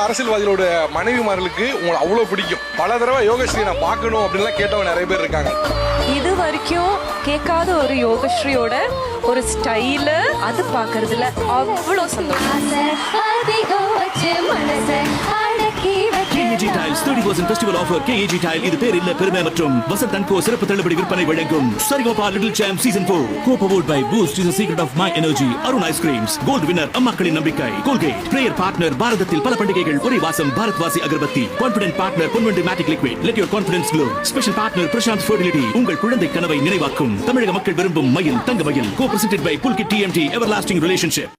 அரசியல்வாதிகளோட மனைவிமார்களுக்கு உங்களை அவ்வளவு பிடிக்கும்? பல தடவை யோகஸ்ரீ நான் பார்க்கணும் அப்படின்லாம் கேட்டவங்க நிறைய பேர் இருக்காங்க. இது வரைக்கும் கேட்காத ஒரு யோகஸ்ரீயோட ஒரு ஸ்டைல அது பாக்குறதுல அவ்வளோ சந்தோஷம். KAG Tiles 30% festival offer. KAG Tile இது பேர் இல்ல பெருமை மற்றும் வசந்த் அண்ட் கோ சிறப்பு தள்ளுபடி விற்பனை வழங்கும் Sarigamapa little champ season 4 co-powered by Boost is the secret of my energy. Arun ice creams gold winner அம்மாக்களின் நம்பிக்கை. கோல்கேட் பிரேயர் பார்ட்னர் பாரதத்தில் பல பண்டிகைகள் ஒரே வாசம் Bharat Vasi agarbatti. Confident partner Ponvandu matic liquid let your confidence glow. Special partner Prashanth fertility உங்கள் குழந்தை கனவை நினைவாக்கும். தமிழக மக்கள் விரும்பும் மயில் தங்க மயில் co-presented by Pulkit TMT everlasting relationship.